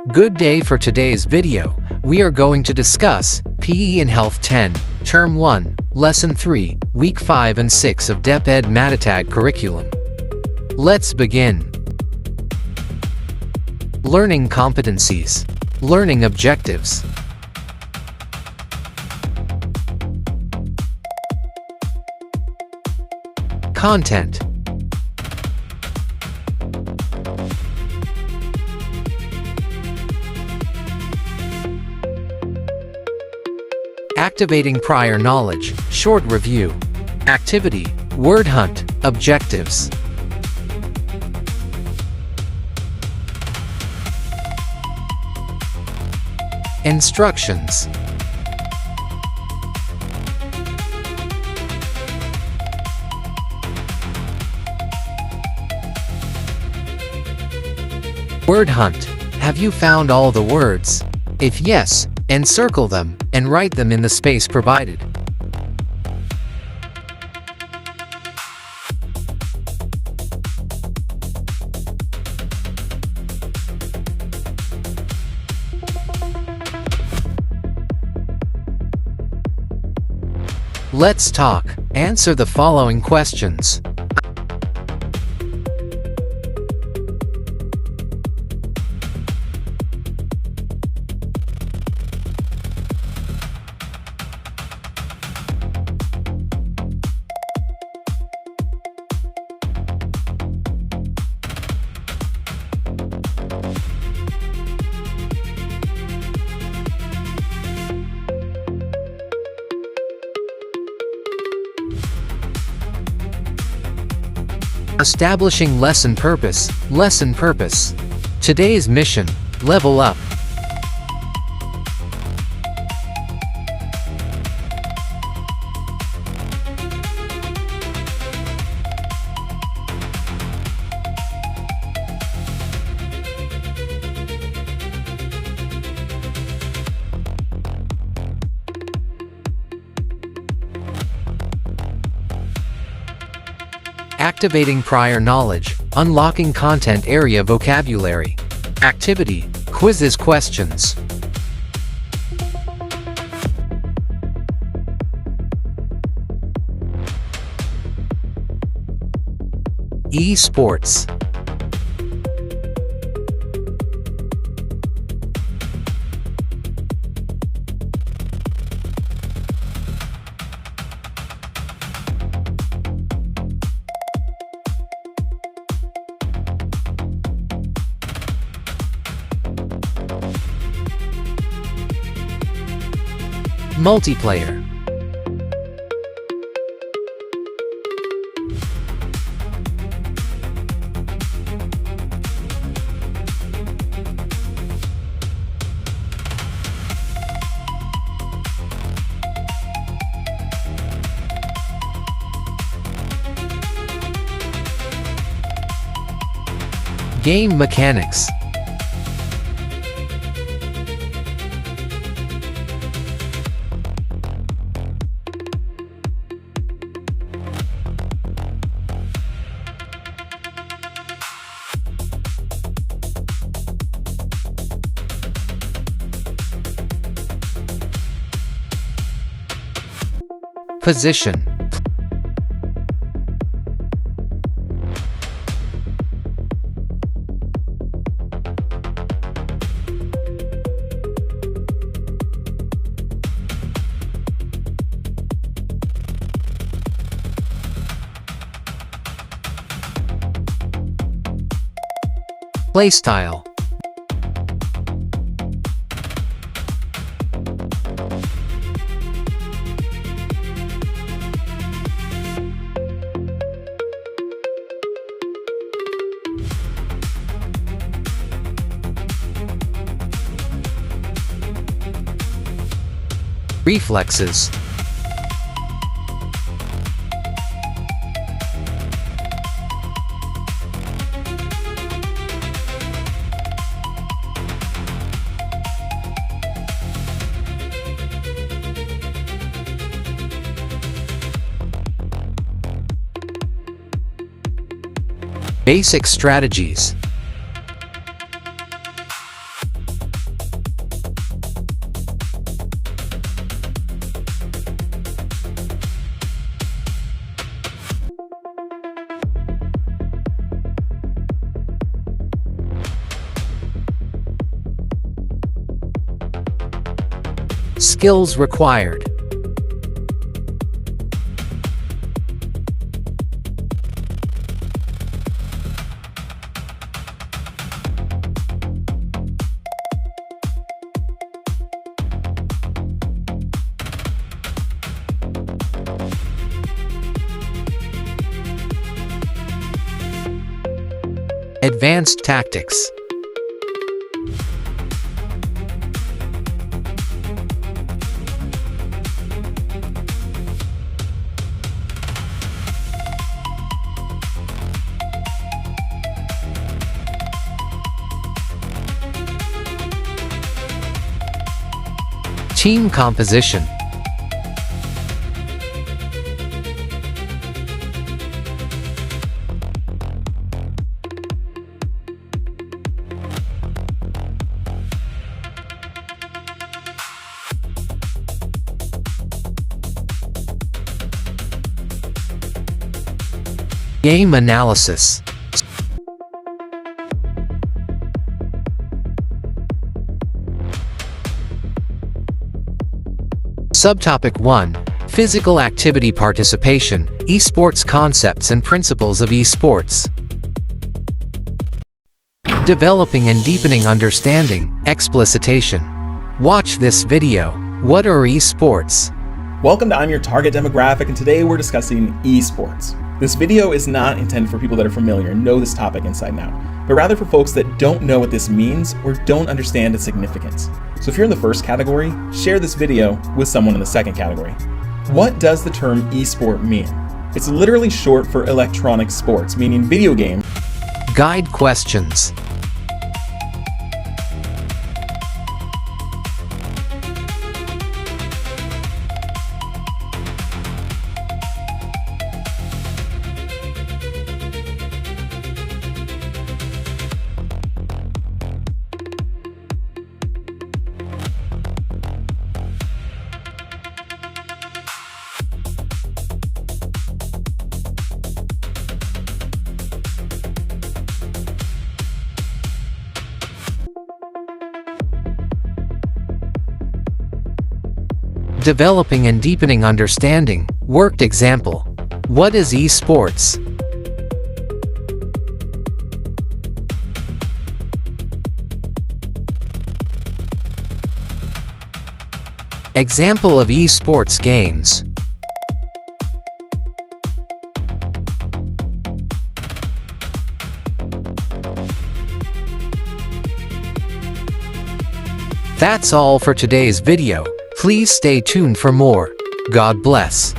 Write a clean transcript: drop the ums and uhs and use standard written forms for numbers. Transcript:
Good day. For today's video, we are going to discuss PE and Health 10, Term 1, Lesson 3, Week 5 and 6 of Deped Matatag curriculum. Let's begin. Learning competencies. Learning objectives. Content. Activating prior knowledge. Short review. Activity. Word hunt. Objectives. Instructions. Word hunt. Have you found all the words? If yes, encircle them and write them in the space provided. Let's talk. Answer the following questions. Establishing lesson purpose. Lesson purpose. Today's mission: level up. Activating prior knowledge. Unlocking content area vocabulary. Activity. Quizzes questions. Esports. Multiplayer. Game mechanics. Position. Playstyle. Reflexes. Basic strategies. Skills required. Advanced tactics. Team composition. Game analysis. Subtopic 1. Physical activity participation, esports concepts and principles of esports. Developing and deepening understanding, explicitation. Watch this video. What are esports? Welcome to I'm Your Target Demographic, and today we're discussing esports. This video is not intended for people that are familiar and know this topic inside and out, but rather for folks that don't know what this means or don't understand its significance. So if you're in the first category, share this video with someone in the second category. What does the term esport mean? It's literally short for electronic sports, meaning video game. Guide questions. Developing and deepening understanding, worked example. What is esports? Example of esports games. That's all for today's video. Please stay tuned for more. God bless.